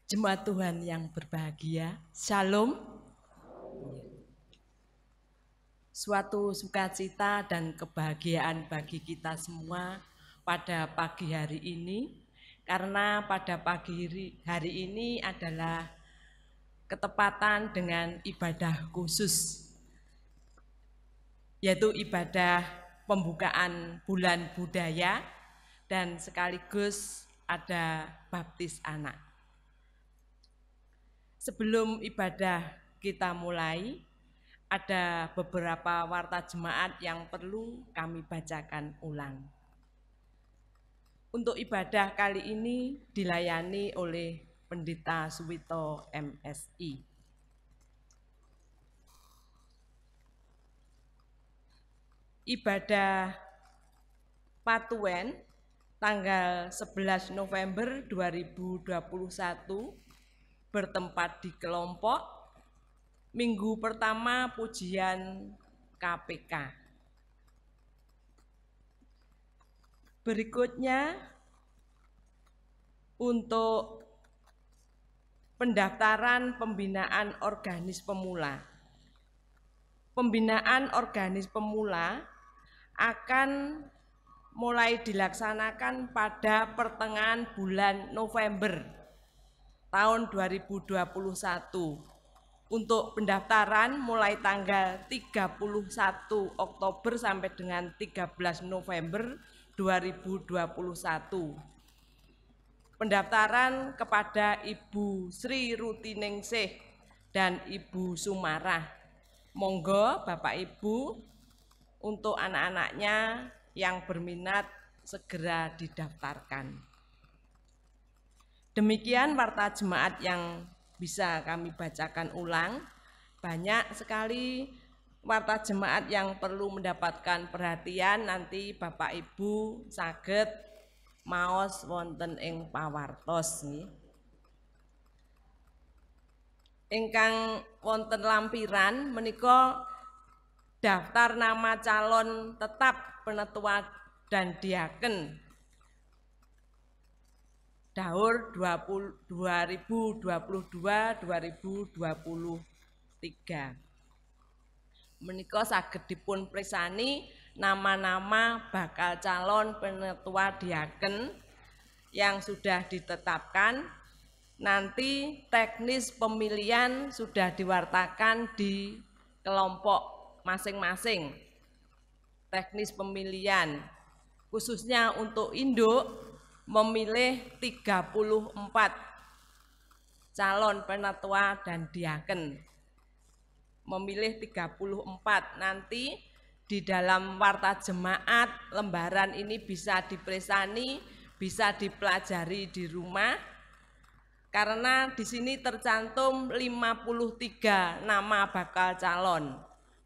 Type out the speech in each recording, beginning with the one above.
Jemaat Tuhan yang berbahagia, Shalom. Suatu sukacita dan kebahagiaan bagi kita semua pada pagi hari ini, karena pada pagi hari ini adalah ketepatan dengan ibadah khusus, yaitu ibadah pembukaan bulan budaya dan sekaligus ada baptis anak. Sebelum ibadah kita mulai, ada beberapa warta jemaat yang perlu kami bacakan ulang. Untuk ibadah kali ini dilayani oleh Pendeta Suwito MSI. Ibadah Patuwen tanggal 11 November 2021 bertempat di kelompok minggu pertama pujian KPK. Berikutnya untuk pendaftaran pembinaan organis pemula. Pembinaan organis pemula akan mulai dilaksanakan pada pertengahan bulan November tahun 2021. Untuk pendaftaran mulai tanggal 31 Oktober sampai dengan 13 November 2021. Pendaftaran kepada Ibu Sri Rutiningsih dan Ibu Sumarah. Monggo Bapak Ibu untuk anak-anaknya yang berminat segera didaftarkan. Demikian warta jemaat yang bisa kami bacakan ulang. Banyak sekali warta jemaat yang perlu mendapatkan perhatian. Nanti Bapak Ibu saged maos wonten ing pawartos nggih. Ingkang wonten lampiran menika daftar nama calon tetap penetua dan diaken Daur 2022-2023. Menika saged dipun presani nama-nama bakal calon penetua diaken yang sudah ditetapkan. Nanti teknis pemilihan sudah diwartakan di kelompok masing-masing. Teknis pemilihan khususnya untuk induk memilih 34 calon penetua dan diaken. Memilih 34. Nanti di dalam warta jemaat lembaran ini bisa dipresani, bisa dipelajari di rumah. Karena di sini tercantum 53 nama bakal calon.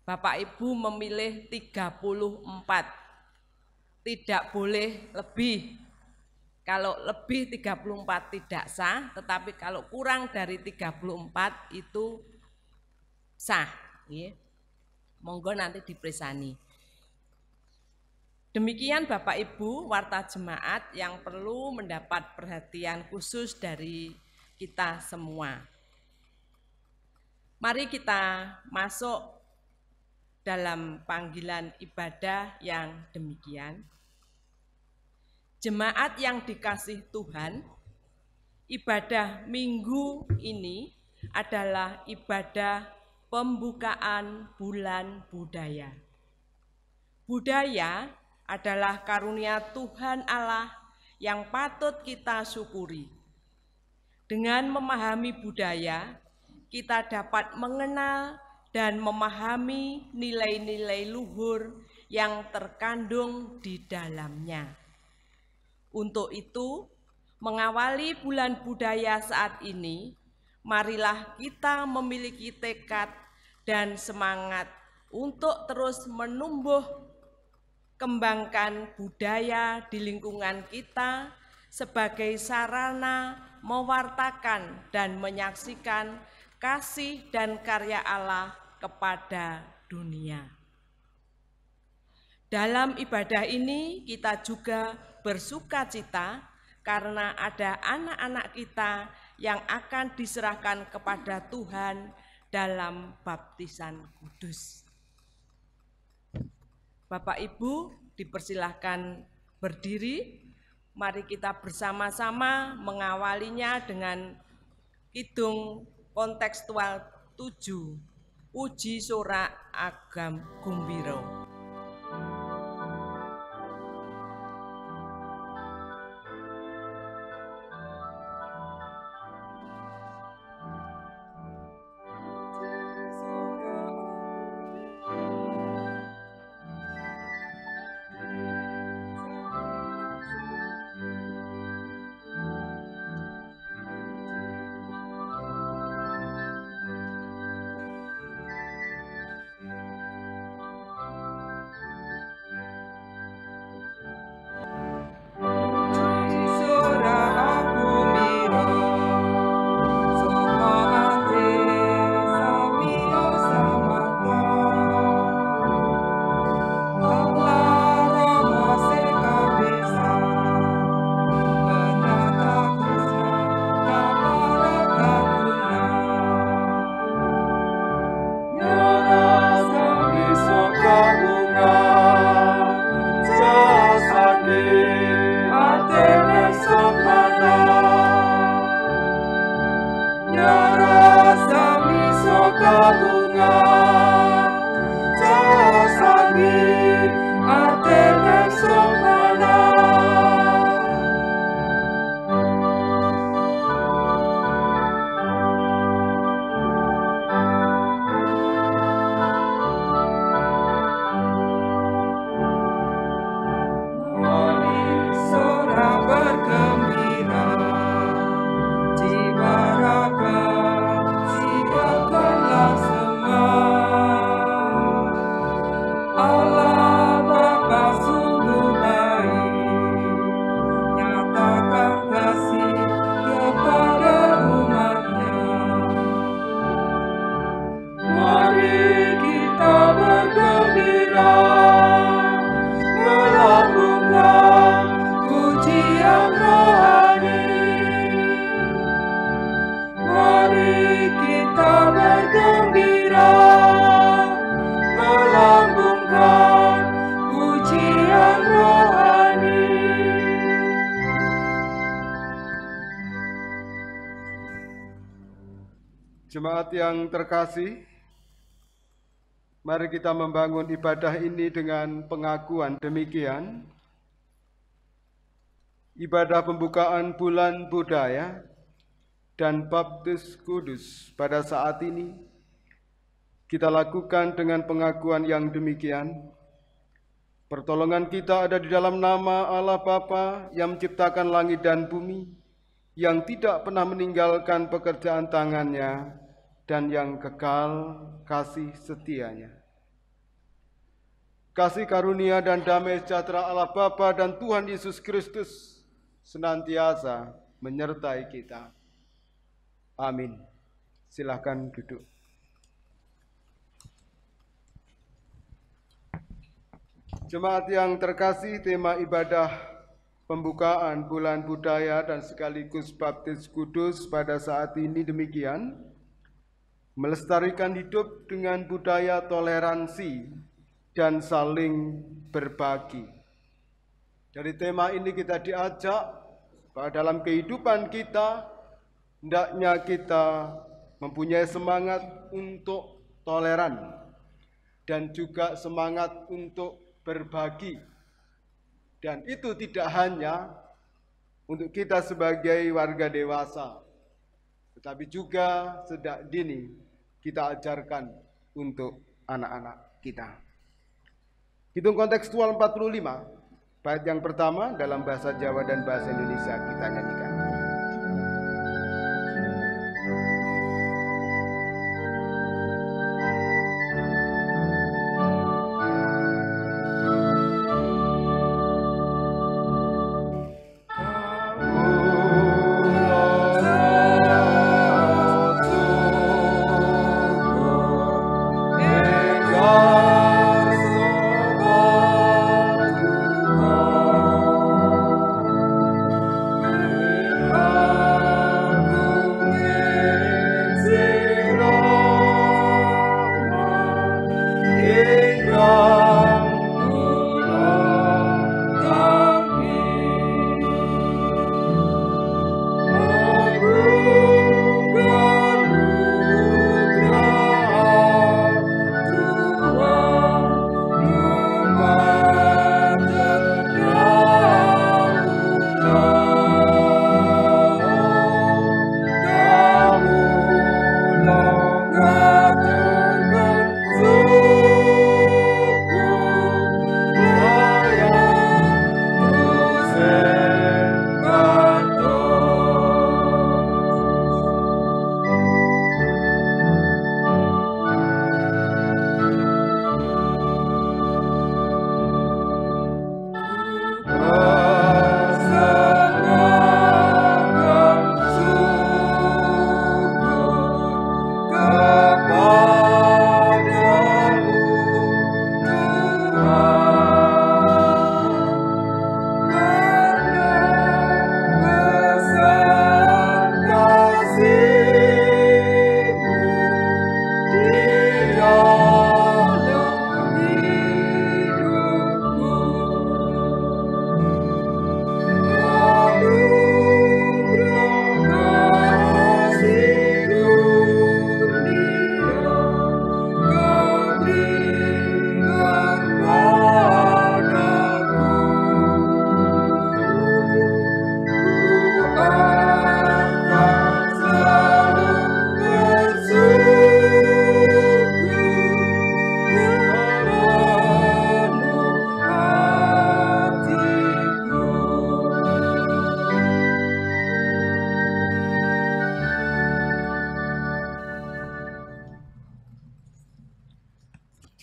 Bapak Ibu memilih 34. Tidak boleh lebih. Kalau lebih 34 tidak sah, tetapi kalau kurang dari 34 itu sah. Monggo nanti dipresani. Demikian Bapak Ibu warta jemaat yang perlu mendapat perhatian khusus dari kita semua. Mari kita masuk dalam panggilan ibadah yang demikian. Jemaat yang dikasih Tuhan, ibadah minggu ini adalah ibadah pembukaan bulan budaya. Budaya adalah karunia Tuhan Allah yang patut kita syukuri. Dengan memahami budaya, kita dapat mengenal dan memahami nilai-nilai luhur yang terkandung di dalamnya. Untuk itu, mengawali bulan budaya saat ini, marilah kita memiliki tekad dan semangat untuk terus menumbuh kembangkan budaya di lingkungan kita sebagai sarana mewartakan dan menyaksikan kasih dan karya Allah kepada dunia. Dalam ibadah ini kita juga bersukacita karena ada anak-anak kita yang akan diserahkan kepada Tuhan dalam baptisan kudus. Bapak Ibu dipersilahkan berdiri. Mari kita bersama-sama mengawalinya dengan kidung kontekstual 7, Puji Sorak Agam Gumbiro. Jemaat yang terkasih, mari kita membangun ibadah ini dengan pengakuan demikian. Ibadah pembukaan bulan budaya dan baptis kudus pada saat ini kita lakukan dengan pengakuan yang demikian. Pertolongan kita ada di dalam nama Allah Bapa yang menciptakan langit dan bumi, yang tidak pernah meninggalkan pekerjaan tangannya, dan yang kekal kasih setianya. Kasih karunia dan damai sejahtera Allah Bapa dan Tuhan Yesus Kristus senantiasa menyertai kita. Amin. Silakan duduk. Jemaat yang terkasih, tema ibadah pembukaan bulan budaya dan sekaligus baptis kudus pada saat ini demikian: melestarikan hidup dengan budaya toleransi dan saling berbagi. Dari tema ini kita diajak bahwa dalam kehidupan kita hendaknya kita mempunyai semangat untuk toleran dan juga semangat untuk berbagi. Dan itu tidak hanya untuk kita sebagai warga dewasa, tetapi juga sejak dini kita ajarkan untuk anak-anak kita. Hitung kontekstual 45, bait yang pertama dalam bahasa Jawa dan bahasa Indonesia kita nyanyikan.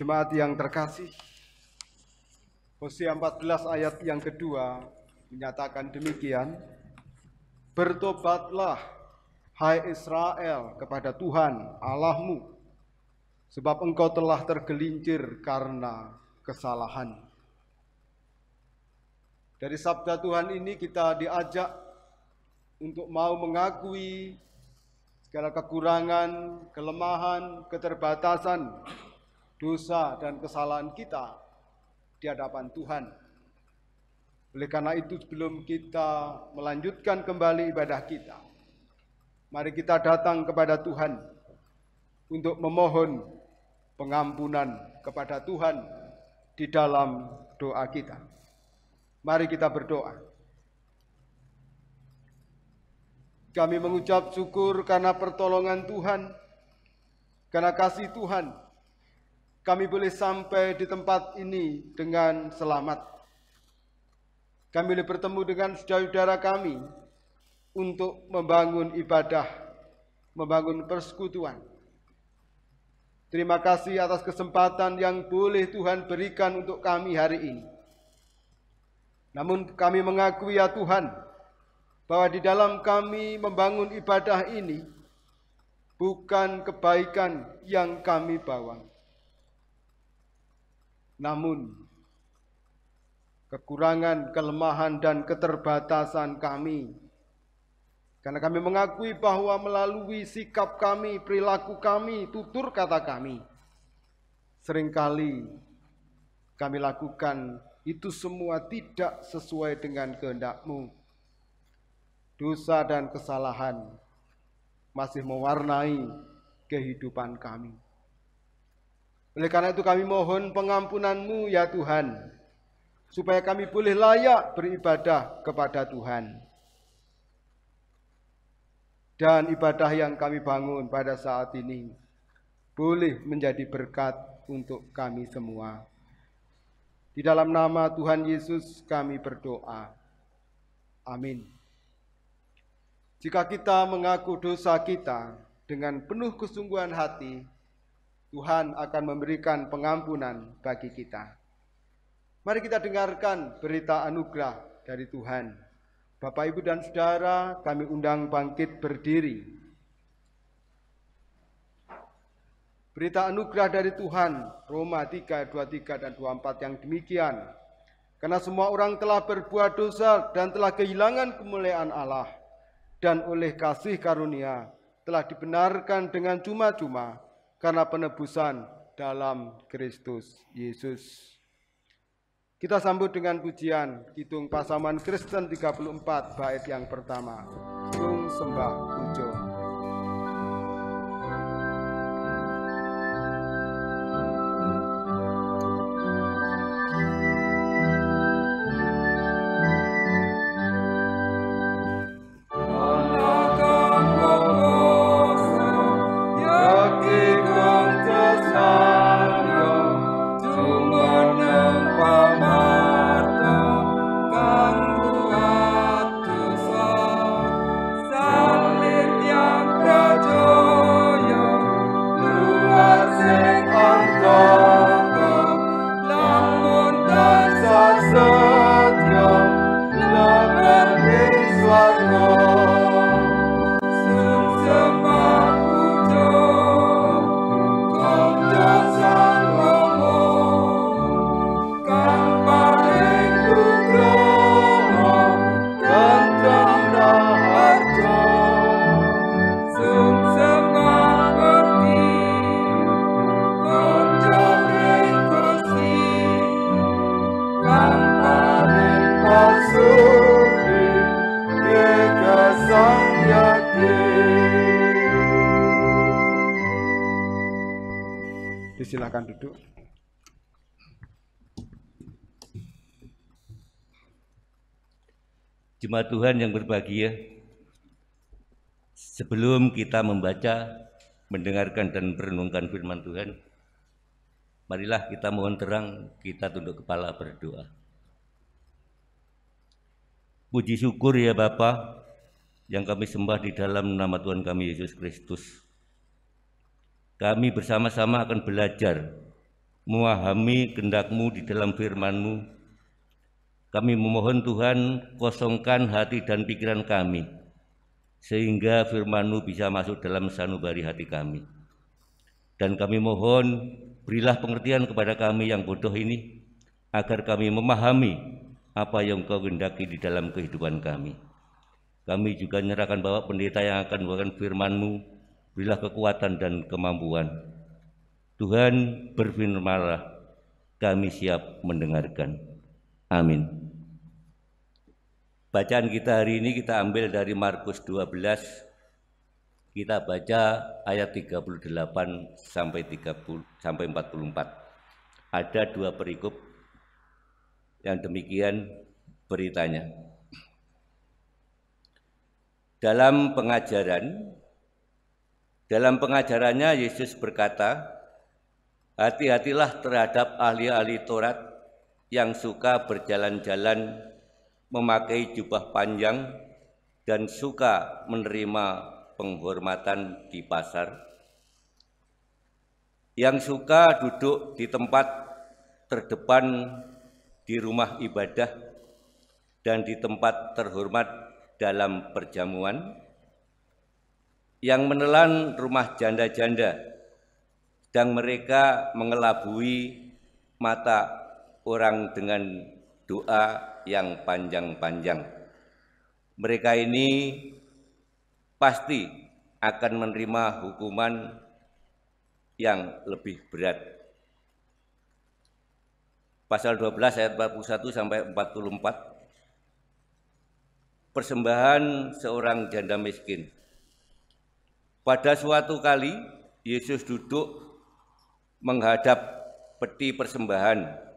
Jemaat yang terkasih, Hosea 14 ayat yang kedua menyatakan demikian, bertobatlah hai Israel kepada Tuhan Allahmu, sebab engkau telah tergelincir karena kesalahan. Dari sabda Tuhan ini kita diajak untuk mau mengakui segala kekurangan, kelemahan, keterbatasan, dosa dan kesalahan kita di hadapan Tuhan. Oleh karena itu, sebelum kita melanjutkan kembali ibadah kita, mari kita datang kepada Tuhan untuk memohon pengampunan kepada Tuhan di dalam doa kita. Mari kita berdoa. Kami mengucap syukur karena pertolongan Tuhan, karena kasih Tuhan. Kami boleh sampai di tempat ini dengan selamat. Kami boleh bertemu dengan saudara-saudara kami untuk membangun ibadah, membangun persekutuan. Terima kasih atas kesempatan yang boleh Tuhan berikan untuk kami hari ini. Namun kami mengakui ya Tuhan, bahwa di dalam kami membangun ibadah ini bukan kebaikan yang kami bawa, namun kekurangan, kelemahan, dan keterbatasan kami. Karena kami mengakui bahwa melalui sikap kami, perilaku kami, tutur kata kami, seringkali kami lakukan itu semua tidak sesuai dengan kehendak-Mu. Dosa dan kesalahan masih mewarnai kehidupan kami. Oleh karena itu kami mohon pengampunan-Mu ya Tuhan, supaya kami boleh layak beribadah kepada Tuhan. Dan ibadah yang kami bangun pada saat ini boleh menjadi berkat untuk kami semua. Di dalam nama Tuhan Yesus kami berdoa. Amin. Jika kita mengaku dosa kita dengan penuh kesungguhan hati, Tuhan akan memberikan pengampunan bagi kita. Mari kita dengarkan berita anugerah dari Tuhan. Bapak, Ibu, dan Saudara, kami undang bangkit berdiri. Berita anugerah dari Tuhan, Roma 3, 23 dan 24 yang demikian. Karena semua orang telah berbuat dosa dan telah kehilangan kemuliaan Allah, dan oleh kasih karunia telah dibenarkan dengan cuma-cuma karena penebusan dalam Kristus Yesus. Kita sambut dengan pujian Kidung Pasaman Kristen 34 bait yang pertama. Kidung Sembah Pujo. Silakan duduk. Jemaat Tuhan yang berbahagia, sebelum kita membaca, mendengarkan dan merenungkan firman Tuhan, marilah kita mohon terang, kita tunduk kepala berdoa. Puji syukur ya Bapa yang kami sembah di dalam nama Tuhan kami Yesus Kristus. Kami bersama-sama akan belajar memahami kehendak-Mu di dalam firman-Mu. Kami memohon Tuhan, kosongkan hati dan pikiran kami, sehingga firman-Mu bisa masuk dalam sanubari hati kami. Dan kami mohon, berilah pengertian kepada kami yang bodoh ini, agar kami memahami apa yang Engkau kehendaki di dalam kehidupan kami. Kami juga menyerahkan Bapak Pendeta yang akan membawakan firman-Mu, berilah kekuatan dan kemampuan. Tuhan, berfirmanlah, kami siap mendengarkan. Amin. Bacaan kita hari ini kita ambil dari Markus 12, kita baca ayat 38 sampai 44. Ada dua perikop yang demikian beritanya. Dalam pengajarannya Yesus berkata, hati-hatilah terhadap ahli-ahli Taurat yang suka berjalan-jalan memakai jubah panjang dan suka menerima penghormatan di pasar, yang suka duduk di tempat terdepan di rumah ibadah dan di tempat terhormat dalam perjamuan, yang menelan rumah janda-janda, dan mereka mengelabui mata orang dengan doa yang panjang-panjang. Mereka ini pasti akan menerima hukuman yang lebih berat. Pasal 12 ayat 41 sampai 44. Persembahan seorang janda miskin. Pada suatu kali Yesus duduk menghadap peti persembahan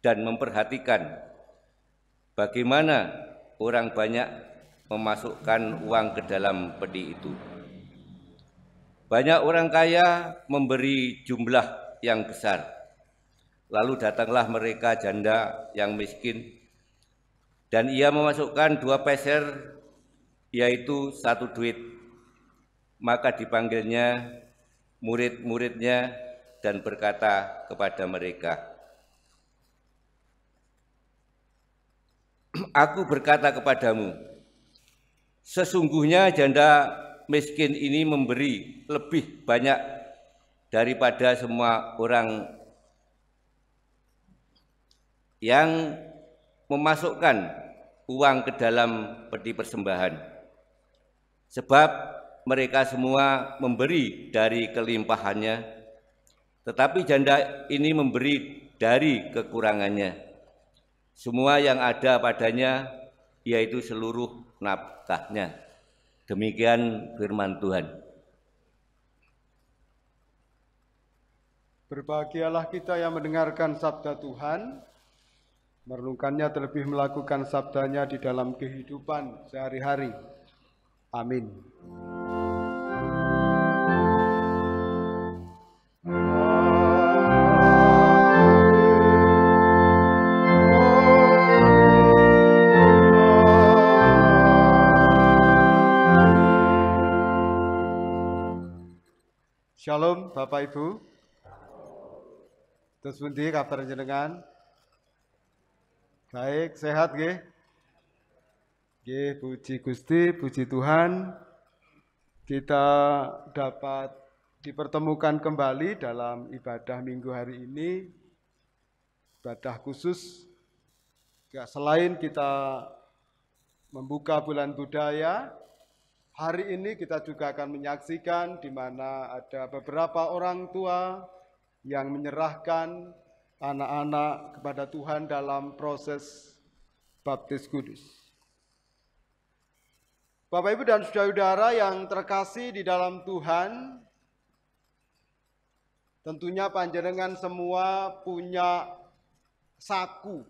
dan memperhatikan bagaimana orang banyak memasukkan uang ke dalam peti itu. Banyak orang kaya memberi jumlah yang besar. Lalu datanglah mereka janda yang miskin, dan ia memasukkan 2 peser, yaitu 1 duit. Maka dipanggilnya murid-muridnya dan berkata kepada mereka, aku berkata kepadamu, sesungguhnya janda miskin ini memberi lebih banyak daripada semua orang yang memasukkan uang ke dalam peti persembahan. Sebab mereka semua memberi dari kelimpahannya, tetapi janda ini memberi dari kekurangannya. Semua yang ada padanya, yaitu seluruh nafkahnya. Demikian firman Tuhan. Berbahagialah kita yang mendengarkan sabda Tuhan, merenungkannya terlebih melakukan sabdanya di dalam kehidupan sehari-hari. Amin. Shalom Bapak Ibu. Terus pundi kabar jenengan? Baik, sehat nggih? Nggih, puji Gusti, puji Tuhan. Kita dapat dipertemukan kembali dalam ibadah minggu hari ini. Ibadah khusus. Selain kita membuka bulan budaya, hari ini kita juga akan menyaksikan di mana ada beberapa orang tua yang menyerahkan anak-anak kepada Tuhan dalam proses baptis kudus. Bapak, Ibu, dan saudara-saudara yang terkasih di dalam Tuhan, tentunya panjenengan semua punya saku,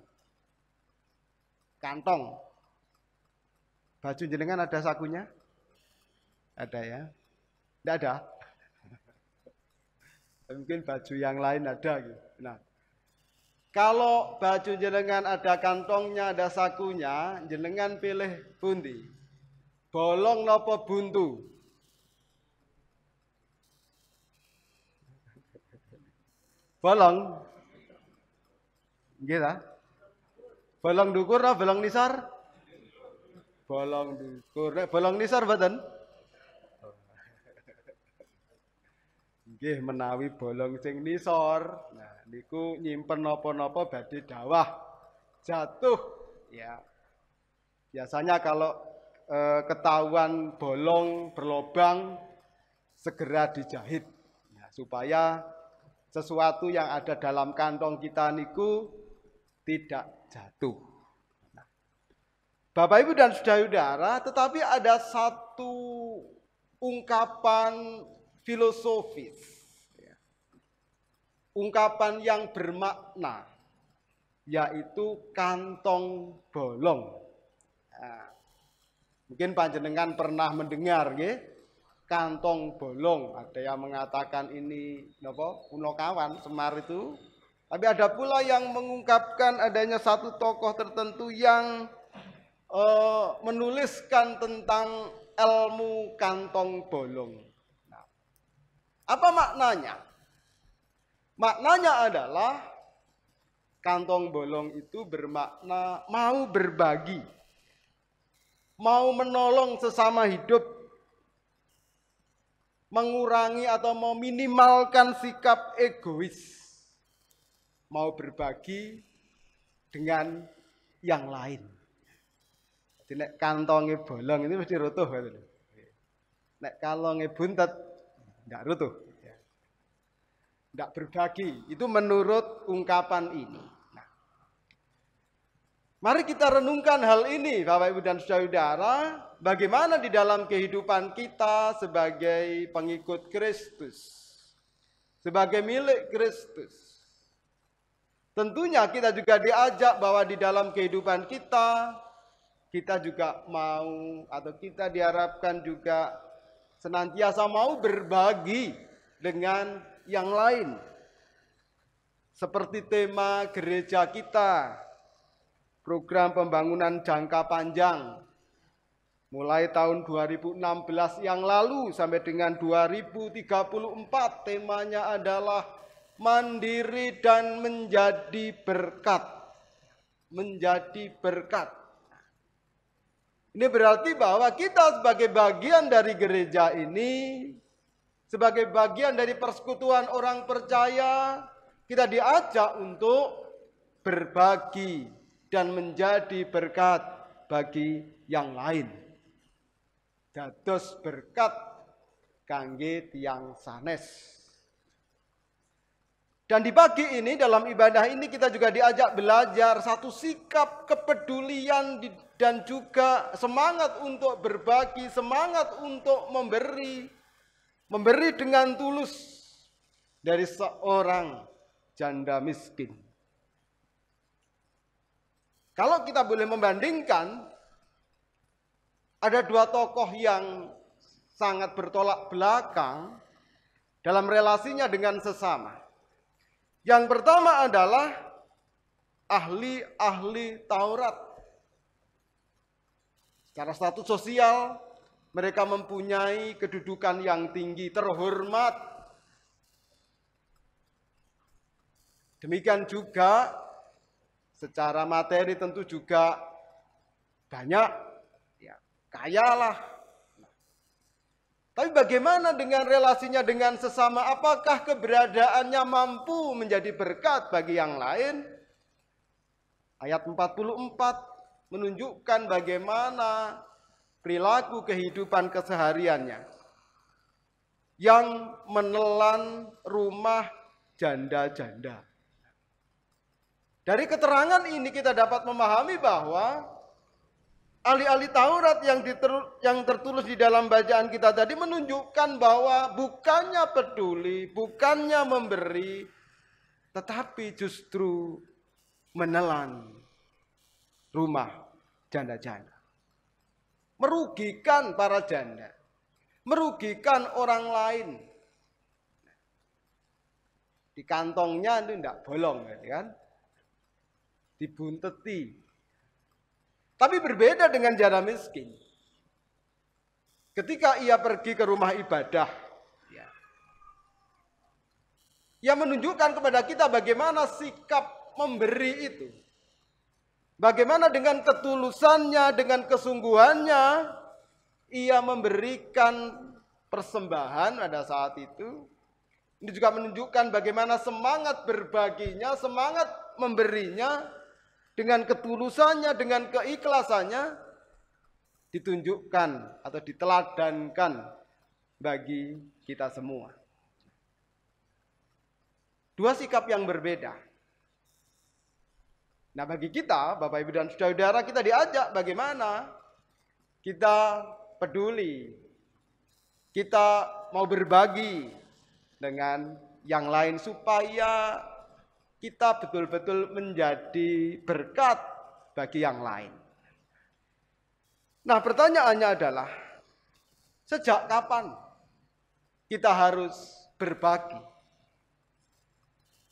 kantong. Baju jenengan ada sakunya? Ada ya? Tidak ada? Mungkin baju yang lain ada gitu. Nah, kalau baju jenengan ada kantongnya, ada sakunya, jenengan pilih pundi? Bolong napa buntu? Bolong. Nggih ta? Bolong dukur apa bolong nisar? Bolong dukur. Nek bolong nisar mboten? Nggih menawi bolong sing nisor. Nah, niku nyimpen napa-napa badhe dawah jatuh ya. Biasanya kalau ketahuan bolong berlobang segera dijahit ya, supaya sesuatu yang ada dalam kantong kita niku tidak jatuh. Nah, Bapak Ibu dan saudara-saudara, tetapi ada satu ungkapan filosofis, ya. Ungkapan yang bermakna, yaitu kantong bolong. Nah, mungkin panjenengan pernah mendengar, ya, kantong bolong. Ada yang mengatakan ini napa Punakawan Semar itu. Tapi ada pula yang mengungkapkan adanya satu tokoh tertentu yang menuliskan tentang ilmu kantong bolong. Nah, apa maknanya? Maknanya adalah kantong bolong itu bermakna mau berbagi, mau menolong sesama hidup, mengurangi atau meminimalkan sikap egois, mau berbagi dengan yang lain. Jadi nek kantongnya bolong itu mesti rutuh gitu. Nek kalongnya buntet enggak rutuh. Enggak berbagi. Itu menurut ungkapan ini. Nah, mari kita renungkan hal ini Bapak Ibu dan saudara, bagaimana di dalam kehidupan kita sebagai pengikut Kristus, sebagai milik Kristus. Tentunya kita juga diajak bahwa di dalam kehidupan kita juga mau atau kita diharapkan juga senantiasa mau berbagi dengan yang lain. Seperti tema gereja kita, program pembangunan jangka panjang, mulai tahun 2016 yang lalu sampai dengan 2034, temanya adalah mandiri dan menjadi berkat. Menjadi berkat. Ini berarti bahwa kita sebagai bagian dari gereja ini, sebagai bagian dari persekutuan orang percaya, kita diajak untuk berbagi dan menjadi berkat bagi yang lain. Dados berkat kangge tiyang sanes. Dan di pagi ini, dalam ibadah ini kita juga diajak belajar satu sikap kepedulian dan juga semangat untuk berbagi, semangat untuk memberi. Memberi dengan tulus dari seorang janda miskin. Kalau kita boleh membandingkan, ada dua tokoh yang sangat bertolak belakang dalam relasinya dengan sesama. Yang pertama adalah ahli-ahli Taurat. Secara status sosial, mereka mempunyai kedudukan yang tinggi, terhormat. Demikian juga secara materi tentu juga banyak, ya, kayalah. Tapi bagaimana dengan relasinya dengan sesama? Apakah keberadaannya mampu menjadi berkat bagi yang lain? Ayat 44 menunjukkan bagaimana perilaku kehidupan kesehariannya yang menelan rumah janda-janda. Dari keterangan ini kita dapat memahami bahwa ahli-ahli Taurat yang tertulis di dalam bacaan kita tadi menunjukkan bahwa bukannya peduli, bukannya memberi, tetapi justru menelan rumah janda-janda. Merugikan para janda, merugikan orang lain. Di kantongnya itu tidak bolong, kan? Dibunteti. Tapi berbeda dengan janda miskin. Ketika ia pergi ke rumah ibadah, yang menunjukkan kepada kita bagaimana sikap memberi itu. Bagaimana dengan ketulusannya, dengan kesungguhannya, ia memberikan persembahan pada saat itu. Ini juga menunjukkan bagaimana semangat berbaginya, semangat memberinya, dengan ketulusannya, dengan keikhlasannya, ditunjukkan atau diteladankan bagi kita semua. Dua sikap yang berbeda. Nah, bagi kita, Bapak Ibu dan Saudara, kita diajak bagaimana kita peduli, kita mau berbagi dengan yang lain supaya kita betul-betul menjadi berkat bagi yang lain. Nah, pertanyaannya adalah, sejak kapan kita harus berbagi?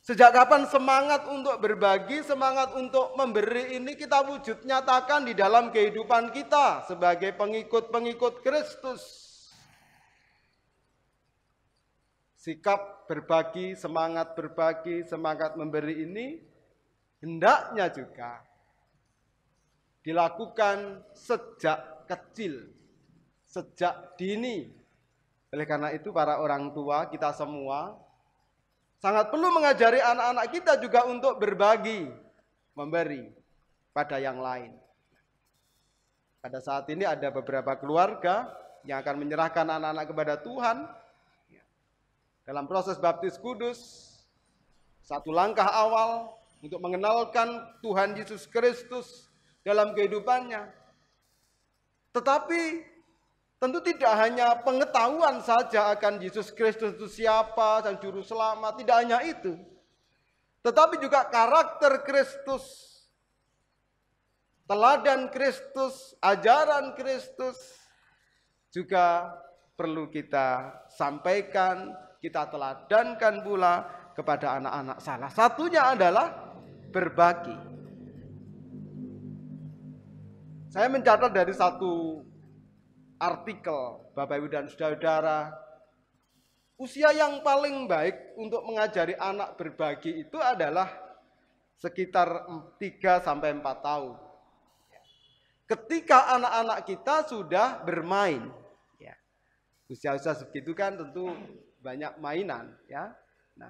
Sejak kapan semangat untuk berbagi, semangat untuk memberi ini kita wujud nyatakan di dalam kehidupan kita sebagai pengikut-pengikut Kristus? Sikap berbagi, semangat memberi ini hendaknya juga dilakukan sejak kecil, sejak dini. Oleh karena itu para orang tua kita semua sangat perlu mengajari anak-anak kita juga untuk berbagi, memberi pada yang lain. Pada saat ini ada beberapa keluarga yang akan menyerahkan anak-anak kepada Tuhan. Dalam proses baptis kudus, satu langkah awal untuk mengenalkan Tuhan Yesus Kristus dalam kehidupannya. Tetapi tentu tidak hanya pengetahuan saja akan Yesus Kristus itu siapa dan juru selamat, tidak hanya itu. Tetapi juga karakter Kristus, teladan Kristus, ajaran Kristus juga perlu kita sampaikan, kita teladankan pula kepada anak-anak. Salah satunya adalah berbagi. Saya mencatat dari satu artikel, Bapak Ibu dan Saudara, usia yang paling baik untuk mengajari anak berbagi itu adalah sekitar 3-4 tahun. Ketika anak-anak kita sudah bermain, usia-usia segitu kan tentu banyak mainan, ya. Nah,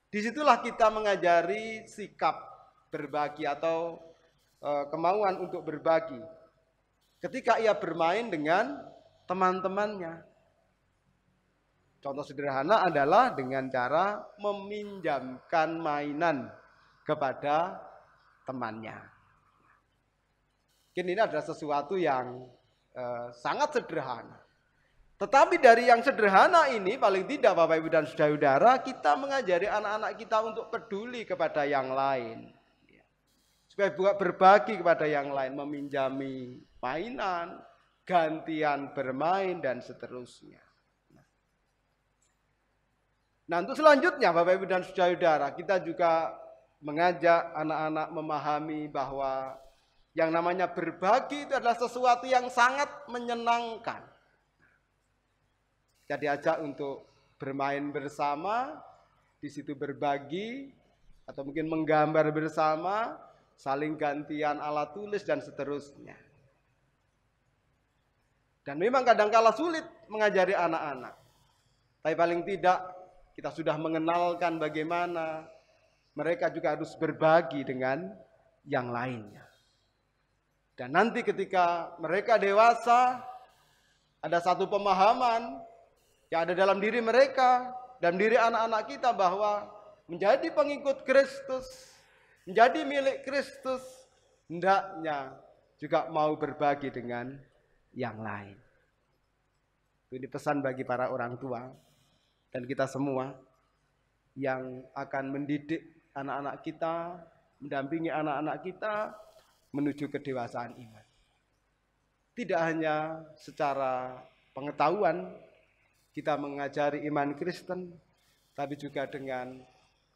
disitulah kita mengajari sikap berbagi atau kemauan untuk berbagi. Ketika ia bermain dengan teman-temannya. Contoh sederhana adalah dengan cara meminjamkan mainan kepada temannya. Mungkin ini adalah sesuatu yang sangat sederhana. Tetapi dari yang sederhana ini, paling tidak Bapak Ibu dan Saudara, kita mengajari anak-anak kita untuk peduli kepada yang lain. Supaya berbagi kepada yang lain, meminjami mainan, gantian bermain, dan seterusnya. Nah, untuk selanjutnya Bapak Ibu dan Saudara, kita juga mengajak anak-anak memahami bahwa yang namanya berbagi itu adalah sesuatu yang sangat menyenangkan. Kita diajak untuk bermain bersama, di situ berbagi, atau mungkin menggambar bersama, saling gantian alat tulis, dan seterusnya. Dan memang kadang-kala sulit mengajari anak-anak. Tapi paling tidak kita sudah mengenalkan bagaimana mereka juga harus berbagi dengan yang lainnya. Dan nanti ketika mereka dewasa, ada satu pemahaman yang ada dalam diri mereka dan diri anak-anak kita bahwa menjadi pengikut Kristus, menjadi milik Kristus, hendaknya juga mau berbagi dengan yang lain. Ini pesan bagi para orang tua dan kita semua yang akan mendidik anak-anak kita, mendampingi anak-anak kita menuju kedewasaan iman. Tidak hanya secara pengetahuan kita mengajari iman Kristen, tapi juga dengan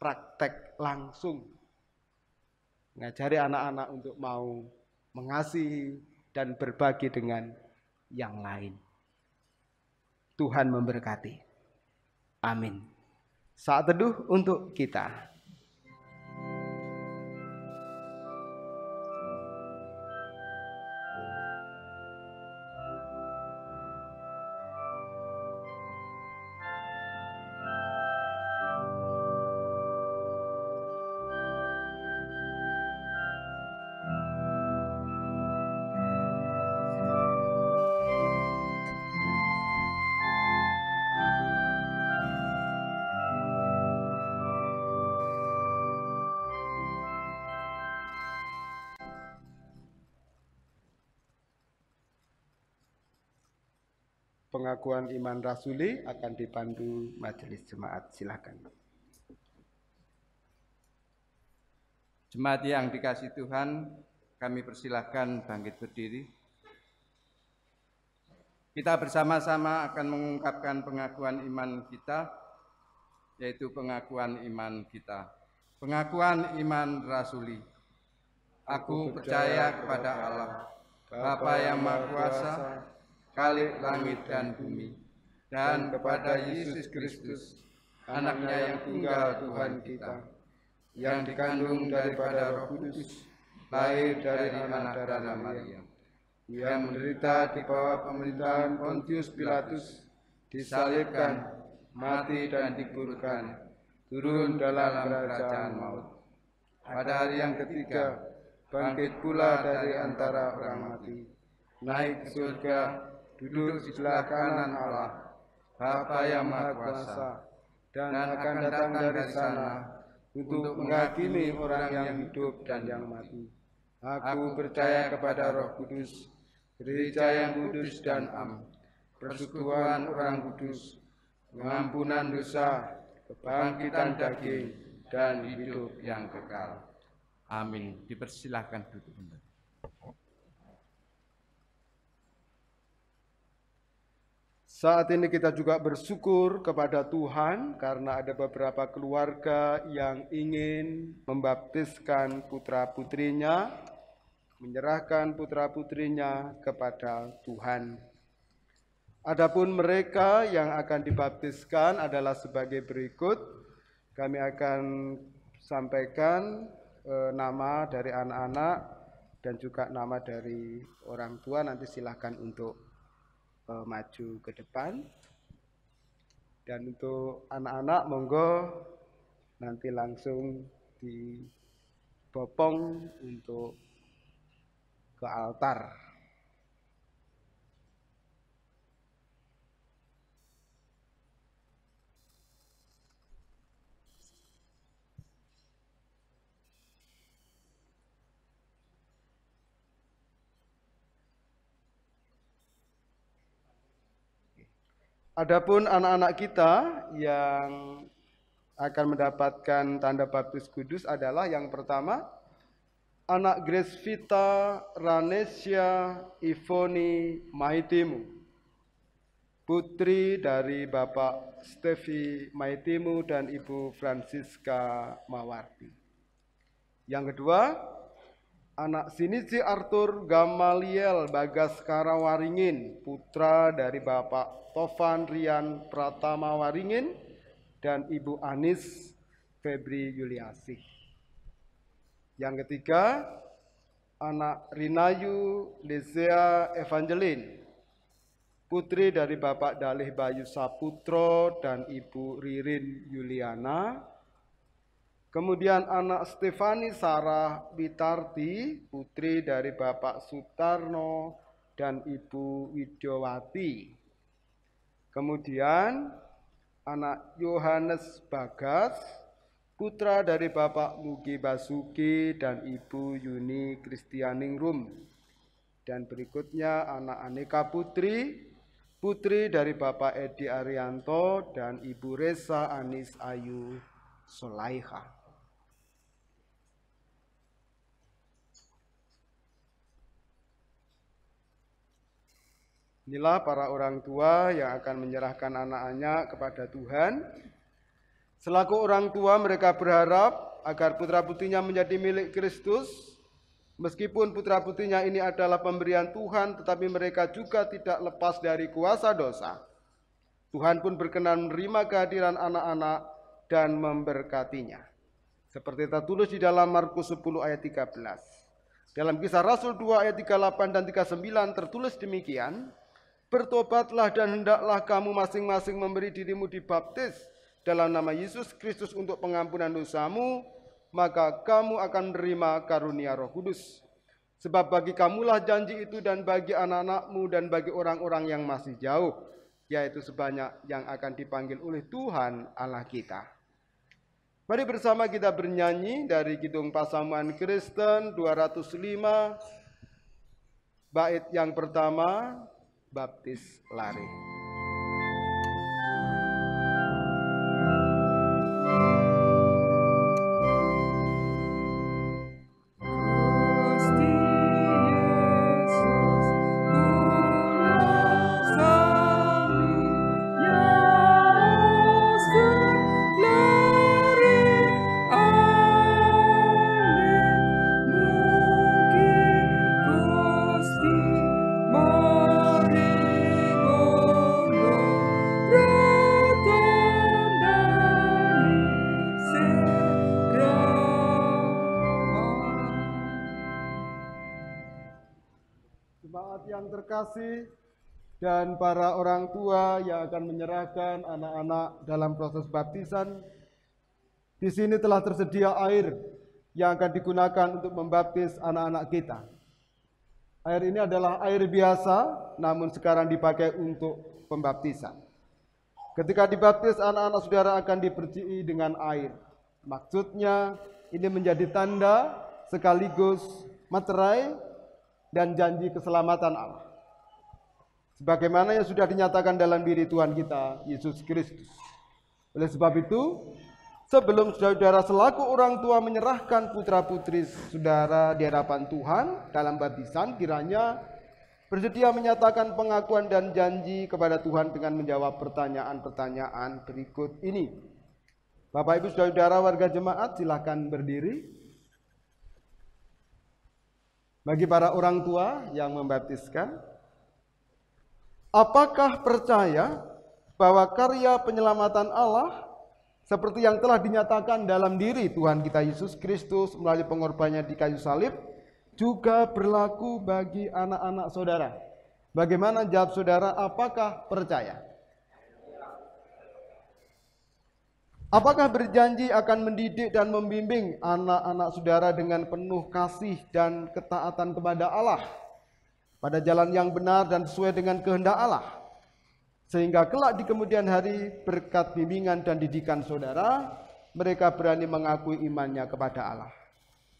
praktek langsung. Mengajari anak-anak untuk mau mengasihi dan berbagi dengan yang lain. Tuhan memberkati. Amin. Saat teduh untuk kita. Pengakuan iman rasuli akan dipandu majelis jemaat. Silakan. Jemaat yang dikasihi Tuhan, kami persilahkan bangkit berdiri. Kita bersama-sama akan mengungkapkan pengakuan iman kita, yaitu pengakuan iman kita. Pengakuan iman rasuli. Aku percaya kepada Allah, Bapa yang Maha Kuasa, Khalik langit dan bumi, dan kepada Yesus Kristus, anaknya yang tunggal Tuhan kita, yang dikandung daripada Roh Kudus, lahir dari anak darah Maria, yang menderita di bawah pemerintahan Pontius Pilatus, disalibkan, mati dan dikuburkan, turun dalam kerajaan maut. Pada hari yang ketiga, bangkit pula dari antara orang mati, naik ke surga, duduk di sebelah kanan Allah, Bapa yang Maha Kuasa, dan akan datang dari sana untuk menghakimi orang yang hidup dan yang mati. Aku percaya kepada Roh Kudus, gereja yang kudus dan am, persekutuan orang kudus, pengampunan dosa, kebangkitan daging, dan hidup yang kekal. Amin. Dipersilahkan duduk. Saat ini kita juga bersyukur kepada Tuhan karena ada beberapa keluarga yang ingin membaptiskan putra-putrinya, menyerahkan putra-putrinya kepada Tuhan. Adapun mereka yang akan dibaptiskan adalah sebagai berikut. Kami akan sampaikan nama dari anak-anak dan juga nama dari orang tua. Nanti silakan untuk maju ke depan. Dan untuk anak-anak monggo nanti langsung dibopong untuk ke altar. Adapun anak-anak kita yang akan mendapatkan tanda baptis kudus adalah yang pertama, anak Grace Vita Ranesia Ivoni Maitimu, putri dari Bapak Stevi Maitimu dan Ibu Francisca Mawardi. Yang kedua, anak Sinisi Arthur Gamaliel Bagaskara Waringin, putra dari Bapak Tovan Rian Pratama Waringin dan Ibu Anis Febri Yuliasih. Yang ketiga, anak Rinayu Lizea Evangeline, putri dari Bapak Dalih Bayu Saputro dan Ibu Ririn Yuliana. Kemudian anak Stefani Sarah Witarti, putri dari Bapak Sutarno dan Ibu Widyawati. Kemudian anak Yohanes Bagas, putra dari Bapak Mugi Basuki dan Ibu Yuni Kristianingrum. Dan berikutnya anak Aneka Putri, putri dari Bapak Edi Arianto dan Ibu Resa Anis Ayu Solaiha. Inilah para orang tua yang akan menyerahkan anak-anaknya kepada Tuhan. Selaku orang tua mereka berharap agar putra-putrinya menjadi milik Kristus. Meskipun putra-putrinya ini adalah pemberian Tuhan, tetapi mereka juga tidak lepas dari kuasa dosa. Tuhan pun berkenan menerima kehadiran anak-anak dan memberkatinya. Seperti tertulis di dalam Markus 10 ayat 13. Dalam Kisah Rasul 2 ayat 38 dan 39 tertulis demikian, bertobatlah dan hendaklah kamu masing-masing memberi dirimu dibaptis dalam nama Yesus Kristus untuk pengampunan dosamu, maka kamu akan menerima karunia Roh Kudus. Sebab bagi kamulah janji itu dan bagi anak-anakmu dan bagi orang-orang yang masih jauh, yaitu sebanyak yang akan dipanggil oleh Tuhan Allah kita. Mari bersama kita bernyanyi dari Kidung Pasamuan Kristen 205, bait yang pertama, Baptis Lari. Yang terkasih dan para orang tua yang akan menyerahkan anak-anak dalam proses baptisan, di sini telah tersedia air yang akan digunakan untuk membaptis anak-anak kita. Air ini adalah air biasa, namun sekarang dipakai untuk pembaptisan. Ketika dibaptis, anak-anak saudara akan dipercii dengan air. Maksudnya, ini menjadi tanda sekaligus materai dan janji keselamatan Allah. Sebagaimana yang sudah dinyatakan dalam diri Tuhan kita, Yesus Kristus. Oleh sebab itu, sebelum saudara selaku orang tua menyerahkan putra-putri saudara di hadapan Tuhan dalam baptisan, kiranya bersedia menyatakan pengakuan dan janji kepada Tuhan dengan menjawab pertanyaan-pertanyaan berikut ini. Bapak Ibu saudara warga jemaat, silakan berdiri. Bagi para orang tua yang membaptiskan, apakah percaya bahwa karya penyelamatan Allah seperti yang telah dinyatakan dalam diri Tuhan kita Yesus Kristus melalui pengorbanannya di kayu salib juga berlaku bagi anak-anak saudara? Bagaimana jawab saudara? Apakah percaya? Apakah berjanji akan mendidik dan membimbing anak-anak saudara dengan penuh kasih dan ketaatan kepada Allah pada jalan yang benar dan sesuai dengan kehendak Allah, sehingga kelak di kemudian hari berkat bimbingan dan didikan saudara, mereka berani mengakui imannya kepada Allah?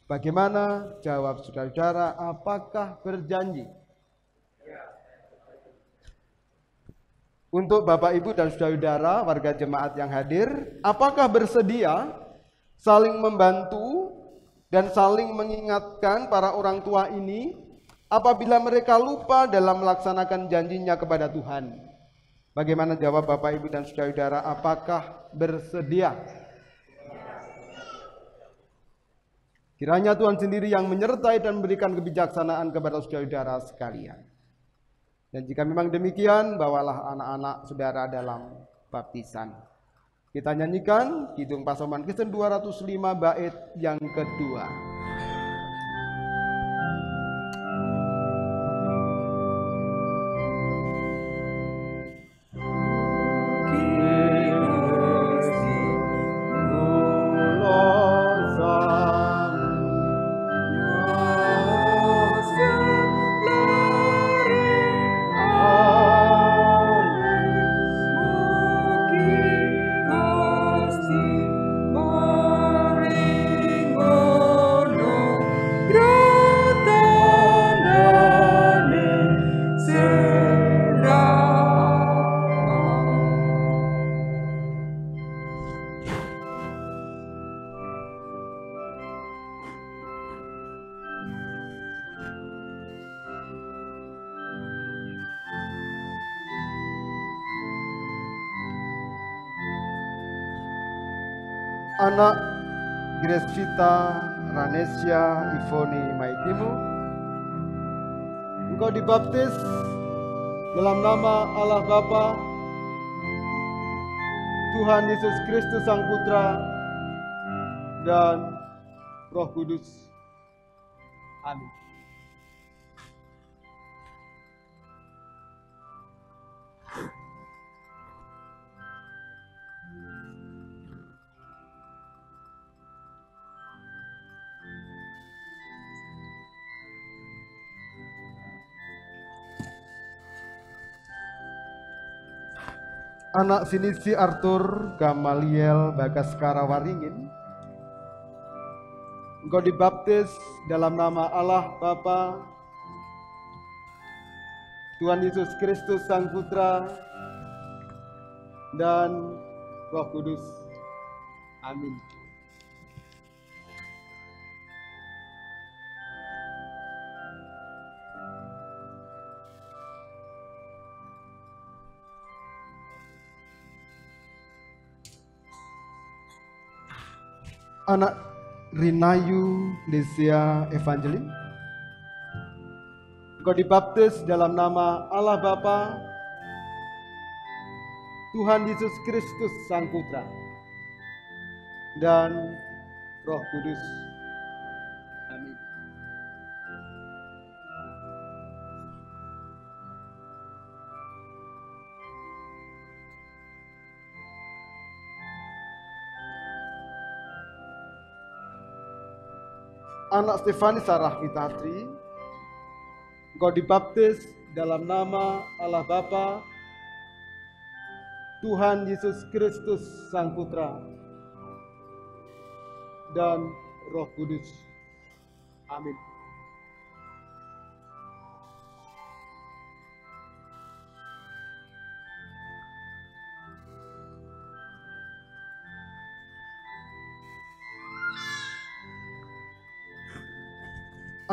Bagaimana jawab saudara-saudara? Apakah berjanji? Untuk Bapak Ibu dan saudara-saudara warga jemaat yang hadir, apakah bersedia saling membantu dan saling mengingatkan para orang tua ini apabila mereka lupa dalam melaksanakan janjinya kepada Tuhan? Bagaimana jawab Bapak Ibu dan saudara-saudara? Apakah bersedia? Kiranya Tuhan sendiri yang menyertai dan memberikan kebijaksanaan kepada saudara-saudara sekalian. Dan jika memang demikian, bawalah anak-anak saudara dalam baptisan. Kita nyanyikan Kidung Pasamuan Kristen 205 bait yang kedua. Anak Gresita Ranesia Ivoni Maitimu, engkau dibaptis dalam nama Allah Bapa Tuhan Yesus Kristus Sang Putra, dan Roh Kudus. Amin. Anak Sinisi Arthur Gamaliel Bagaskara Waringin, engkau dibaptis dalam nama Allah Bapa, Tuhan Yesus Kristus Sang Putra, dan Roh Kudus. Amin. Anak Rinayu Lesia Evangeline, engkau dibaptis dalam nama Allah Bapa, Tuhan Yesus Kristus Sang Putra, dan Roh Kudus. Amin. Anak Stefani Sarah Mitatri, engkau dibaptis dalam nama Allah Bapa, Tuhan Yesus Kristus Sang Putra, dan Roh Kudus. Amin.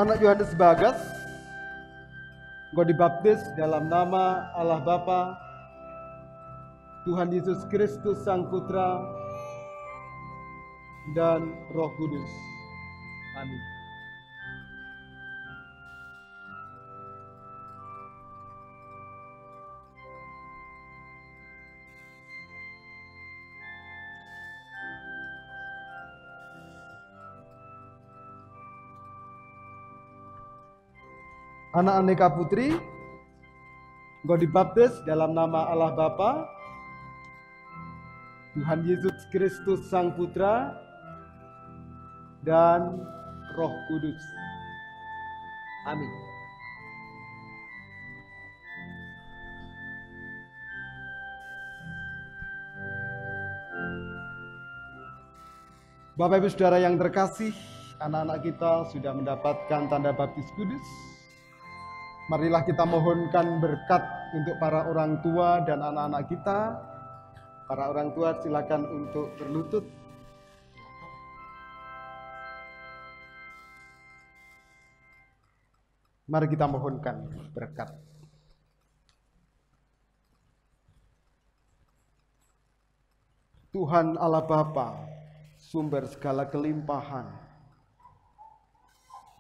Anak Yohanes Bagas, engkau dibaptis dalam nama Allah Bapa, Tuhan Yesus Kristus Sang Putra, dan Roh Kudus. Amin. Anak Aneka Putri, engkau dibaptis dalam nama Allah Bapa, Tuhan Yesus Kristus Sang Putra, dan Roh Kudus. Amin. Bapak Ibu Saudara yang terkasih, anak-anak kita sudah mendapatkan tanda baptis kudus. Marilah kita mohonkan berkat untuk para orang tua dan anak-anak kita. Para orang tua silakan untuk berlutut. Mari kita mohonkan berkat. Tuhan Allah Bapa, sumber segala kelimpahan,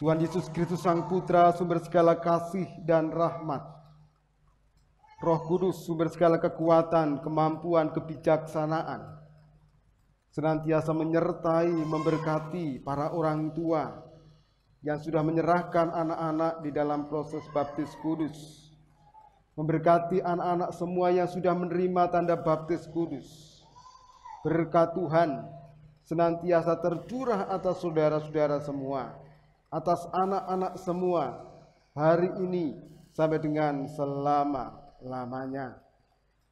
Tuhan Yesus Kristus Sang Putra, sumber segala kasih dan rahmat, Roh Kudus, sumber segala kekuatan, kemampuan, kebijaksanaan, senantiasa menyertai, memberkati para orang tua yang sudah menyerahkan anak-anak di dalam proses baptis kudus, memberkati anak-anak semua yang sudah menerima tanda baptis kudus. Berkat Tuhan senantiasa tercurah atas saudara-saudara semua, atas anak-anak semua, hari ini sampai dengan selama-lamanya.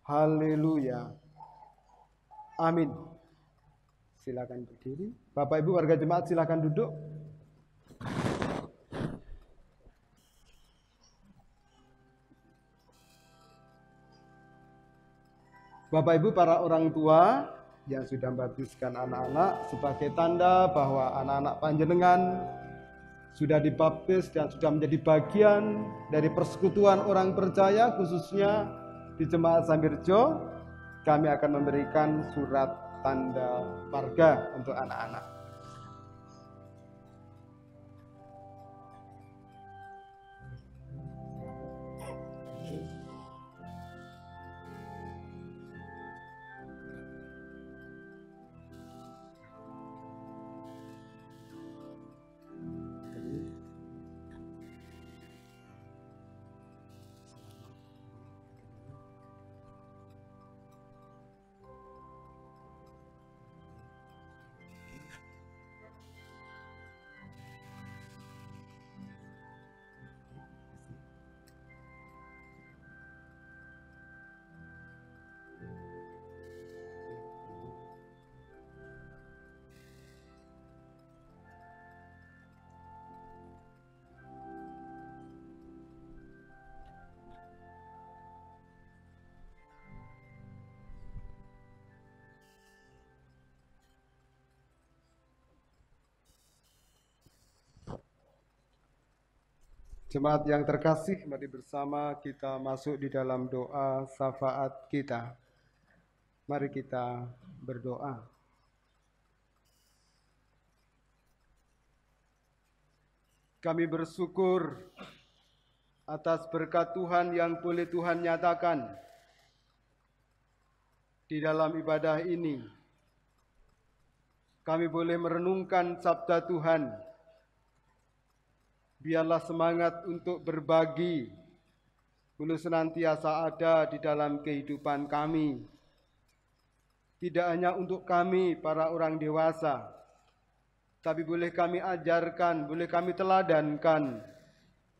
Haleluya. Amin. Silakan berdiri. Bapak Ibu warga jemaat silakan duduk. Bapak Ibu para orang tua yang sudah membaptiskan anak-anak sebagai tanda bahwa anak-anak panjenengan sudah dibaptis dan sudah menjadi bagian dari persekutuan orang percaya, khususnya di Jemaat Sambirjo, kami akan memberikan surat tanda marga untuk anak-anak. Jemaat yang terkasih, mari bersama kita masuk di dalam doa syafaat kita. Mari kita berdoa. Kami bersyukur atas berkat Tuhan yang boleh Tuhan nyatakan di dalam ibadah ini. Kami boleh merenungkan sabda Tuhan. Biarlah semangat untuk berbagi boleh senantiasa ada di dalam kehidupan kami. Tidak hanya untuk kami para orang dewasa, tapi boleh kami ajarkan, boleh kami teladankan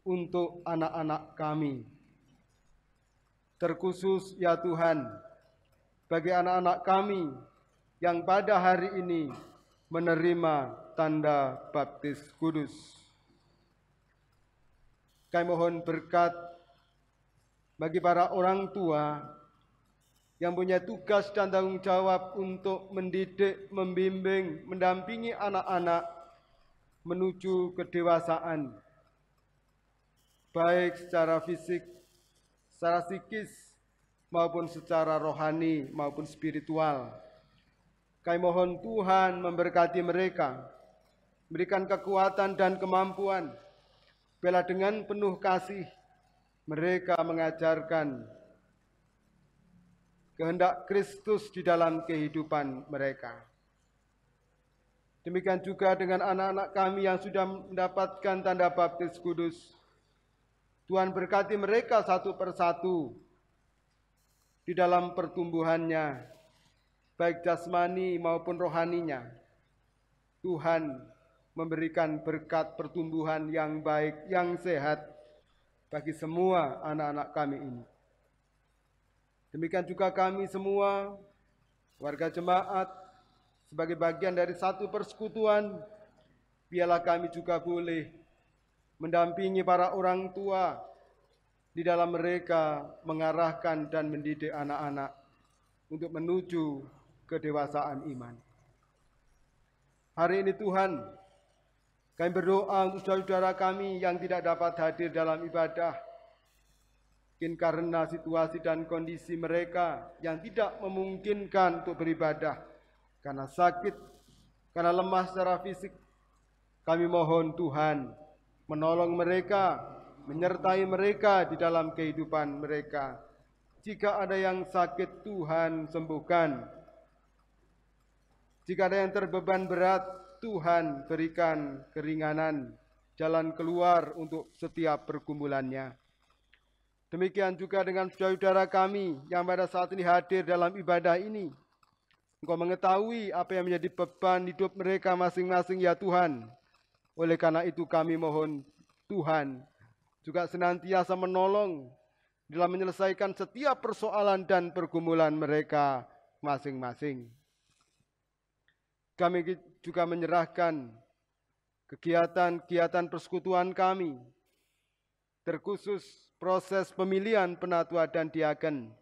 untuk anak-anak kami. Terkhusus ya Tuhan, bagi anak-anak kami yang pada hari ini menerima tanda baptis kudus. Kami mohon berkat bagi para orang tua yang punya tugas dan tanggung jawab untuk mendidik, membimbing, mendampingi anak-anak menuju kedewasaan, baik secara fisik, secara psikis, maupun secara rohani maupun spiritual. Kami mohon Tuhan memberkati mereka, berikan kekuatan dan kemampuan, bila dengan penuh kasih mereka mengajarkan kehendak Kristus di dalam kehidupan mereka. Demikian juga dengan anak-anak kami yang sudah mendapatkan tanda baptis kudus. Tuhan berkati mereka satu persatu di dalam pertumbuhannya, baik jasmani maupun rohaninya. Tuhan memberikan berkat pertumbuhan yang baik, yang sehat bagi semua anak-anak kami ini. Demikian juga kami semua, warga jemaat, sebagai bagian dari satu persekutuan, biarlah kami juga boleh mendampingi para orang tua di dalam mereka mengarahkan dan mendidik anak-anak untuk menuju kedewasaan iman. Hari ini Tuhan, kami berdoa untuk saudara-saudara kami yang tidak dapat hadir dalam ibadah. Mungkin karena situasi dan kondisi mereka yang tidak memungkinkan untuk beribadah. Karena sakit, karena lemah secara fisik. Kami mohon Tuhan menolong mereka, menyertai mereka di dalam kehidupan mereka. Jika ada yang sakit, Tuhan sembuhkan. Jika ada yang terbeban berat, Tuhan berikan keringanan, jalan keluar untuk setiap pergumulannya. Demikian juga dengan saudara-saudara kami yang pada saat ini hadir dalam ibadah ini. Engkau mengetahui apa yang menjadi beban hidup mereka masing-masing ya Tuhan. Oleh karena itu kami mohon Tuhan juga senantiasa menolong dalam menyelesaikan setiap persoalan dan pergumulan mereka masing-masing. Kami juga menyerahkan kegiatan-kegiatan persekutuan kami, terkhusus proses pemilihan penatua dan diaken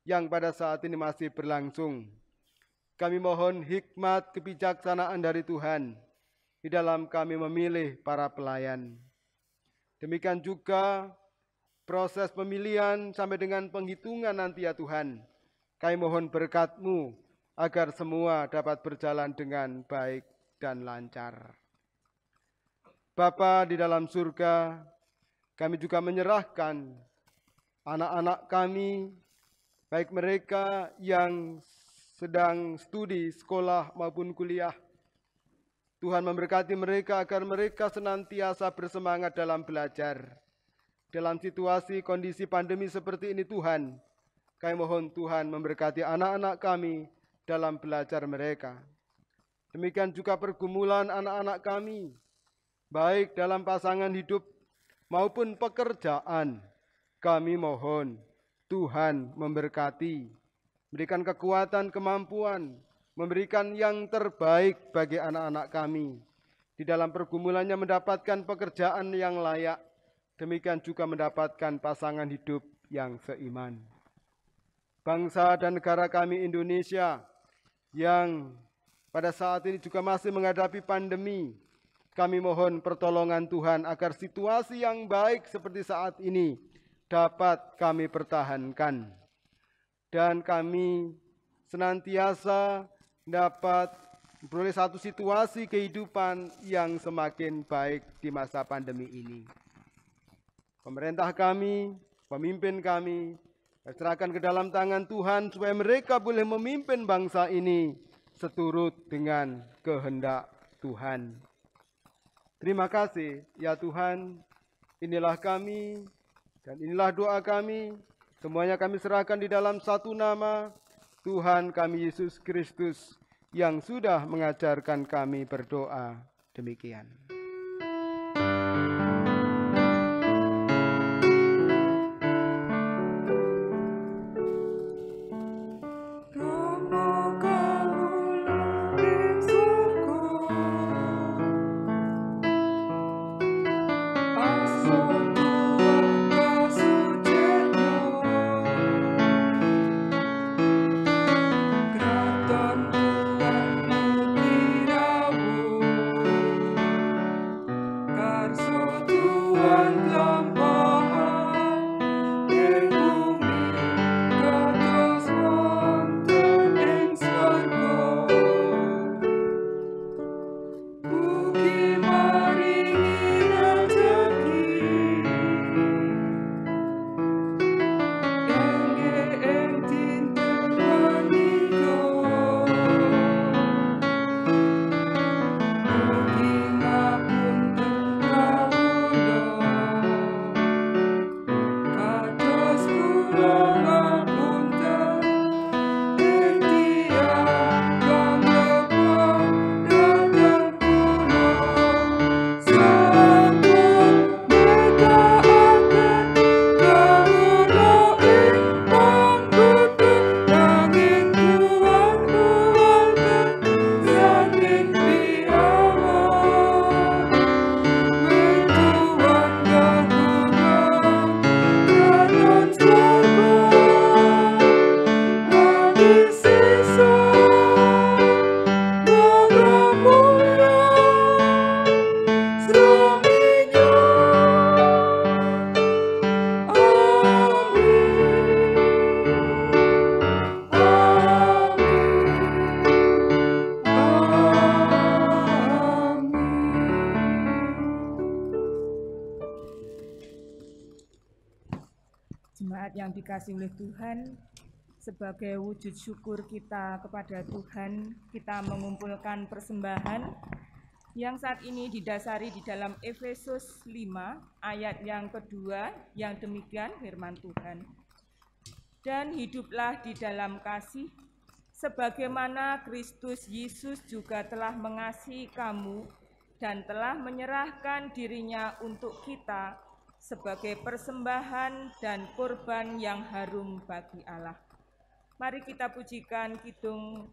yang pada saat ini masih berlangsung. Kami mohon hikmat kebijaksanaan dari Tuhan di dalam kami memilih para pelayan. Demikian juga proses pemilihan sampai dengan penghitungan nanti ya Tuhan. Kami mohon berkat-Mu agar semua dapat berjalan dengan baik dan lancar. Bapa di dalam surga, kami juga menyerahkan anak-anak kami, baik mereka yang sedang studi, sekolah maupun kuliah. Tuhan memberkati mereka agar mereka senantiasa bersemangat dalam belajar. Dalam situasi kondisi pandemi seperti ini Tuhan, kami mohon Tuhan memberkati anak-anak kami dalam belajar mereka. Demikian juga pergumulan anak-anak kami, baik dalam pasangan hidup maupun pekerjaan. Kami mohon Tuhan memberkati, memberikan kekuatan, kemampuan, memberikan yang terbaik bagi anak-anak kami. Di dalam pergumulannya mendapatkan pekerjaan yang layak, demikian juga mendapatkan pasangan hidup yang seiman. Bangsa dan negara kami Indonesia yang pada saat ini juga masih menghadapi pandemi, kami mohon pertolongan Tuhan agar situasi yang baik seperti saat ini dapat kami pertahankan. Dan kami senantiasa dapat memperoleh satu situasi kehidupan yang semakin baik di masa pandemi ini. Pemerintah kami, pemimpin kami, serahkan ke dalam tangan Tuhan supaya mereka boleh memimpin bangsa ini seturut dengan kehendak Tuhan. Terima kasih ya Tuhan, inilah kami dan inilah doa kami. Semuanya kami serahkan di dalam satu nama, Tuhan kami Yesus Kristus yang sudah mengajarkan kami berdoa. Demikian. Jemaat yang dikasihi oleh Tuhan, sebagai wujud syukur kita kepada Tuhan, kita mengumpulkan persembahan yang saat ini didasari di dalam Efesus 5 ayat yang kedua, yang demikian firman Tuhan. Dan hiduplah di dalam kasih, sebagaimana Kristus Yesus juga telah mengasihi kamu dan telah menyerahkan dirinya untuk kita sebagai persembahan dan korban yang harum bagi Allah. Mari kita pujikan kidung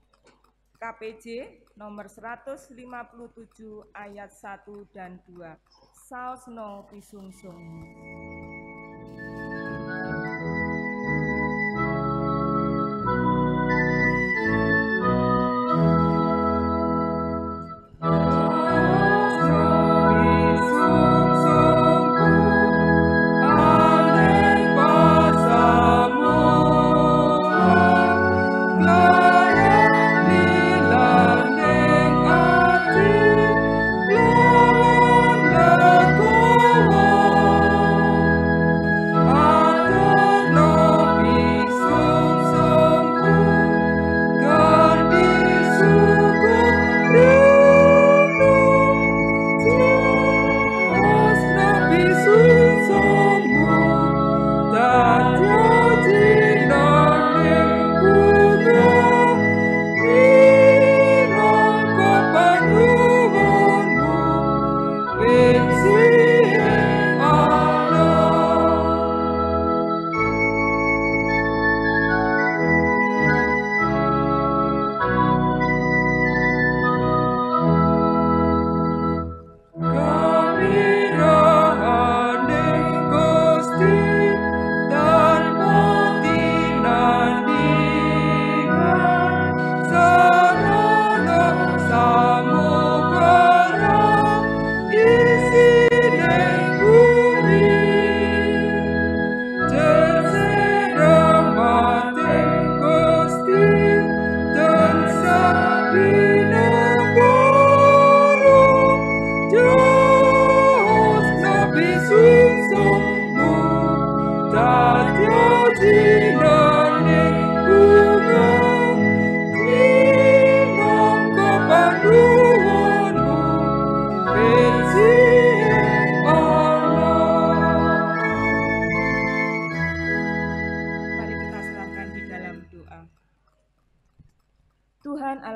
KPJ nomor 157 ayat 1 dan 2. Saosno pisungsung. Oh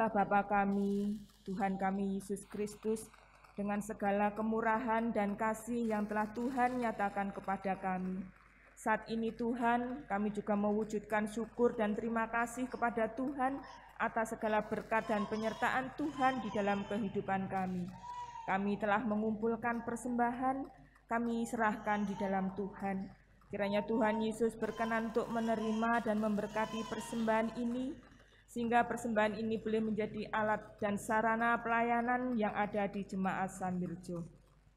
Allah Bapa kami, Tuhan kami Yesus Kristus, dengan segala kemurahan dan kasih yang telah Tuhan nyatakan kepada kami. Saat ini Tuhan, kami juga mewujudkan syukur dan terima kasih kepada Tuhan atas segala berkat dan penyertaan Tuhan di dalam kehidupan kami. Kami telah mengumpulkan persembahan, kami serahkan di dalam Tuhan. Kiranya Tuhan Yesus berkenan untuk menerima dan memberkati persembahan ini, sehingga persembahan ini boleh menjadi alat dan sarana pelayanan yang ada di Jemaat Sambirjo.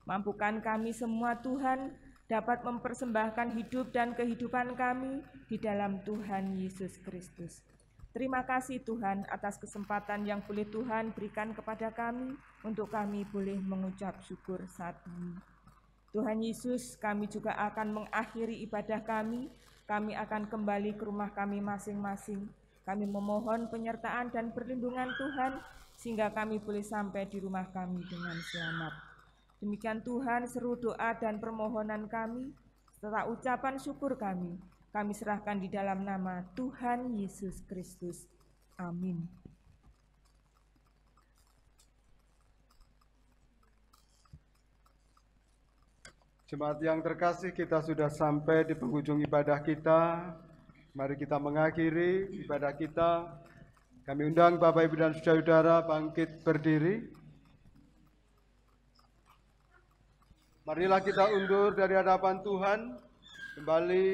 Mampukan kami semua Tuhan dapat mempersembahkan hidup dan kehidupan kami di dalam Tuhan Yesus Kristus. Terima kasih Tuhan atas kesempatan yang boleh Tuhan berikan kepada kami untuk kami boleh mengucap syukur saat ini. Tuhan Yesus, kami juga akan mengakhiri ibadah kami akan kembali ke rumah kami masing-masing. Kami memohon penyertaan dan perlindungan Tuhan, sehingga kami boleh sampai di rumah kami dengan selamat. Demikian Tuhan, seru doa dan permohonan kami, serta ucapan syukur kami serahkan di dalam nama Tuhan Yesus Kristus. Amin. Jemaat yang terkasih, kita sudah sampai di penghujung ibadah kita. Mari kita mengakhiri ibadah kita. Kami undang Bapak, Ibu, dan saudara bangkit berdiri. Marilah kita undur dari hadapan Tuhan, kembali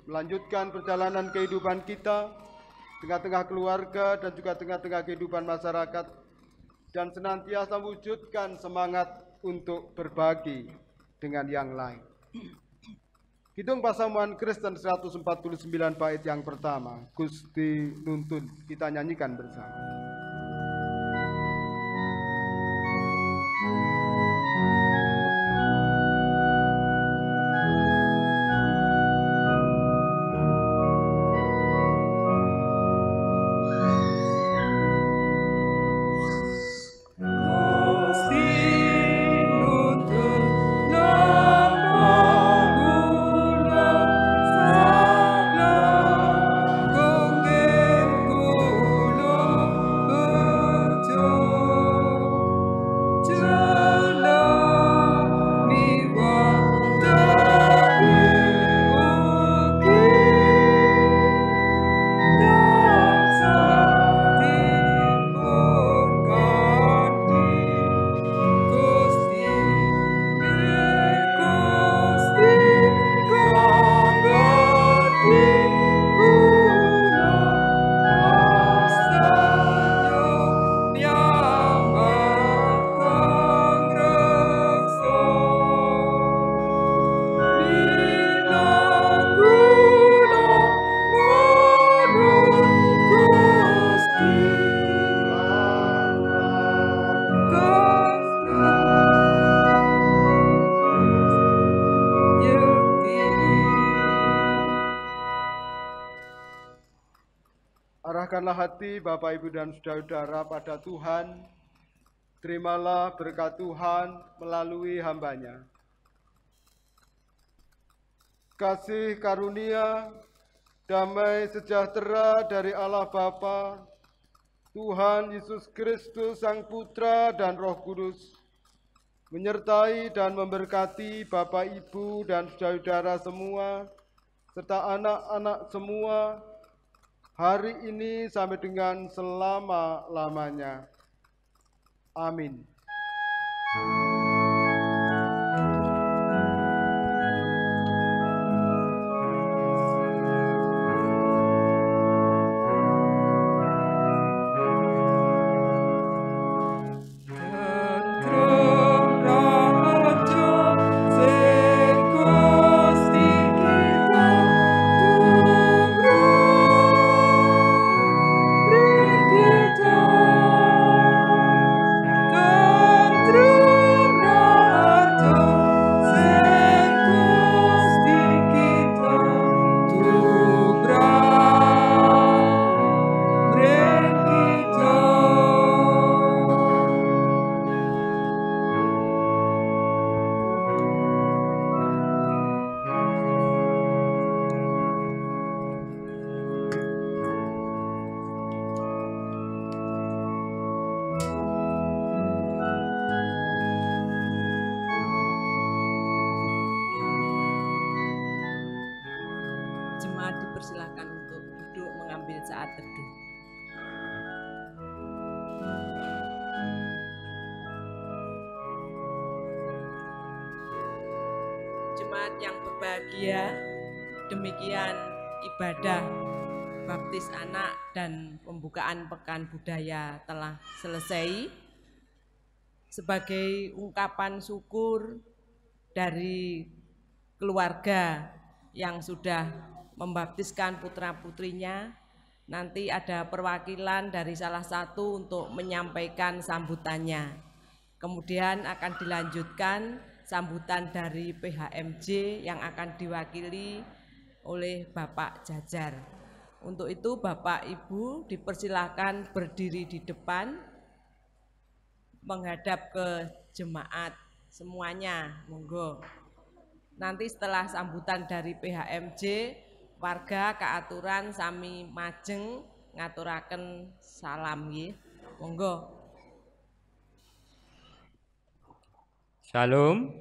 melanjutkan perjalanan kehidupan kita, tengah-tengah keluarga dan juga tengah-tengah kehidupan masyarakat, dan senantiasa wujudkan semangat untuk berbagi dengan yang lain. Kidung Pasamuan Kristen 149 bait yang pertama, Gusti Nuntun, kita nyanyikan bersama. Arahkanlah hati Bapak, Ibu, dan saudara-saudara pada Tuhan. Terimalah berkat Tuhan melalui hamba-Nya. Kasih karunia, damai sejahtera dari Allah Bapa, Tuhan Yesus Kristus Sang Putra dan Roh Kudus, menyertai dan memberkati Bapak, Ibu, dan saudara-saudara semua, serta anak-anak semua, hari ini sampai dengan selama-lamanya. Amin. True. saat teduh. Jemaat yang berbahagia, demikian ibadah baptis anak dan pembukaan pekan budaya telah selesai. Sebagai ungkapan syukur dari keluarga yang sudah membaptiskan putra-putrinya, nanti ada perwakilan dari salah satu untuk menyampaikan sambutannya. Kemudian akan dilanjutkan sambutan dari PHMJ yang akan diwakili oleh Bapak Jajar. Untuk itu Bapak Ibu dipersilakan berdiri di depan menghadap ke jemaat semuanya, monggo. Nanti setelah sambutan dari PHMJ, warga keaturan sami majeng ngaturaken salam nggih. Monggo. Shalom.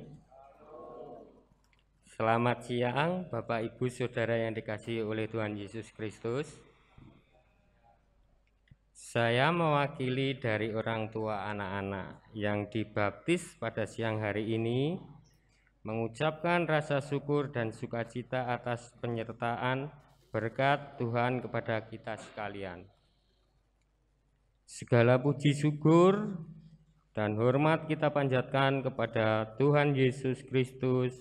Selamat siang Bapak Ibu Saudara yang dikasihi oleh Tuhan Yesus Kristus. Saya mewakili dari orang tua anak-anak yang dibaptis pada siang hari ini mengucapkan rasa syukur dan sukacita atas penyertaan berkat Tuhan kepada kita sekalian. Segala puji syukur dan hormat kita panjatkan kepada Tuhan Yesus Kristus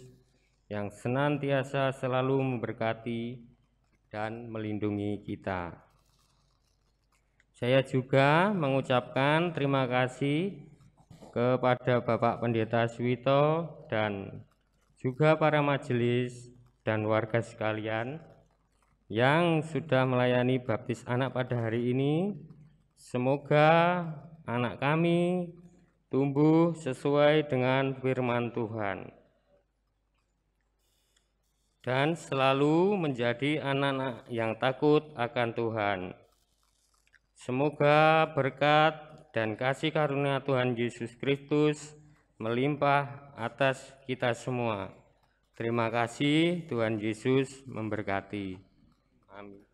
yang senantiasa selalu memberkati dan melindungi kita. Saya juga mengucapkan terima kasih kepada Bapak Pendeta Suwito dan juga para majelis dan warga sekalian yang sudah melayani baptis anak pada hari ini. Semoga anak kami tumbuh sesuai dengan firman Tuhan dan selalu menjadi anak-anak yang takut akan Tuhan. Semoga berkat dan kasih karunia Tuhan Yesus Kristus melimpah atas kita semua. Terima kasih, Tuhan Yesus memberkati. Amin.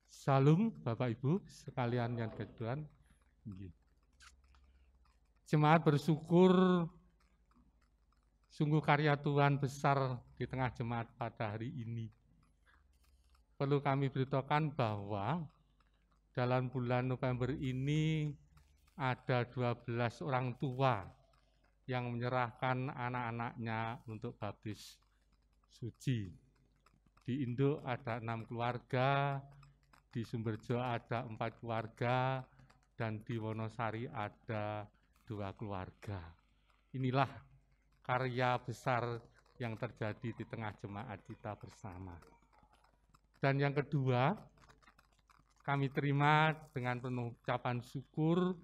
Salam Bapak Ibu sekalian yang Tuhan. Jemaat bersyukur sungguh karya Tuhan besar di tengah jemaat pada hari ini. Perlu kami beritahukan bahwa dalam bulan November ini ada 12 orang tua yang menyerahkan anak-anaknya untuk baptis suci. Di Indo ada 6 keluarga, di Sumberjo ada 4 keluarga, dan di Wonosari ada 2 keluarga. Inilah karya besar yang terjadi di tengah jemaat kita bersama. Dan yang kedua, kami terima dengan penuh ucapan syukur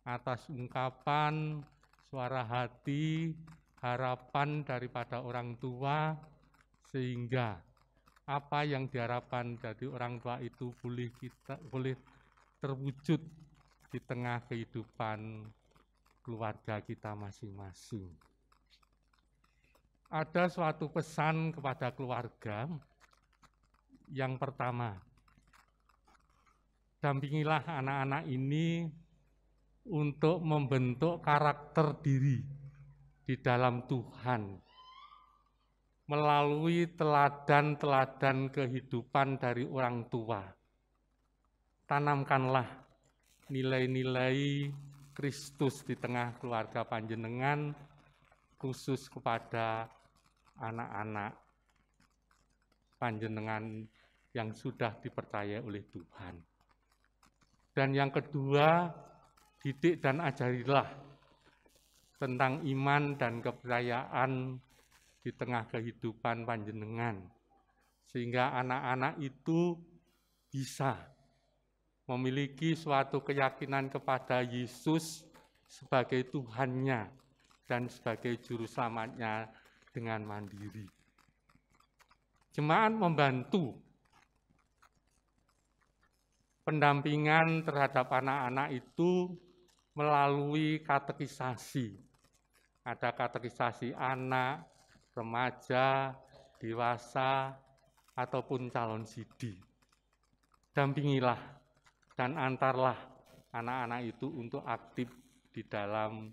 atas ungkapan suara hati, harapan daripada orang tua, sehingga apa yang diharapkan dari orang tua itu boleh terwujud di tengah kehidupan keluarga kita masing-masing. Ada suatu pesan kepada keluarga. Yang pertama, dampingilah anak-anak ini untuk membentuk karakter diri di dalam Tuhan melalui teladan-teladan kehidupan dari orang tua. Tanamkanlah nilai-nilai Kristus di tengah keluarga panjenengan, khusus kepada anak-anak panjenengan yang sudah dipercaya oleh Tuhan. Dan yang kedua, didik dan ajarilah tentang iman dan kepercayaan di tengah kehidupan panjenengan, sehingga anak-anak itu bisa memiliki suatu keyakinan kepada Yesus sebagai Tuhannya dan sebagai juru selamatnya dengan mandiri. Jemaat membantu pendampingan terhadap anak-anak itu melalui katekisasi. Ada katekisasi anak, remaja, dewasa, ataupun calon sidi. Dampingilah dan antarlah anak-anak itu untuk aktif di dalam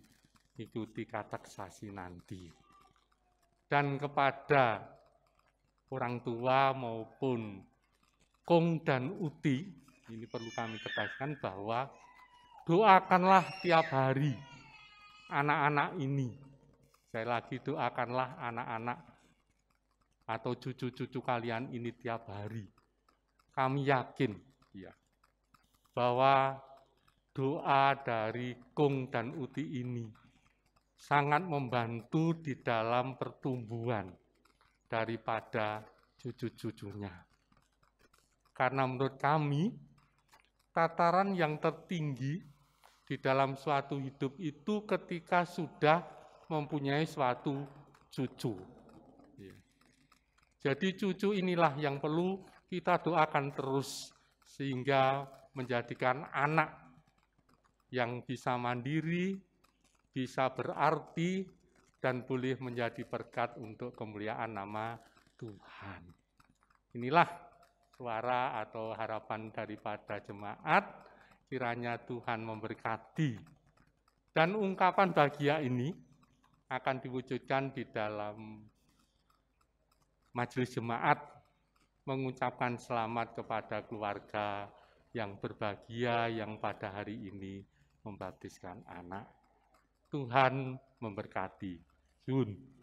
ikuti kateksasi nanti. Dan kepada orang tua maupun Kong dan Uti, ini perlu kami tegaskan bahwa doakanlah tiap hari anak-anak ini. Sekali lagi, doakanlah anak-anak atau cucu-cucu kalian ini tiap hari. Kami yakin ya, bahwa doa dari Kong dan Uti ini sangat membantu di dalam pertumbuhan daripada cucu-cucunya. Karena menurut kami, tataran yang tertinggi di dalam suatu hidup itu ketika sudah mempunyai suatu cucu. Jadi cucu inilah yang perlu kita doakan terus, sehingga menjadikan anak yang bisa mandiri, bisa berarti, dan boleh menjadi berkat untuk kemuliaan nama Tuhan. Inilah suara atau harapan daripada jemaat, kiranya Tuhan memberkati. Dan ungkapan bahagia ini akan diwujudkan di dalam majelis jemaat, mengucapkan selamat kepada keluarga yang berbahagia yang pada hari ini membaptiskan anak. Tuhan memberkati. Yun.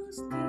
Gusti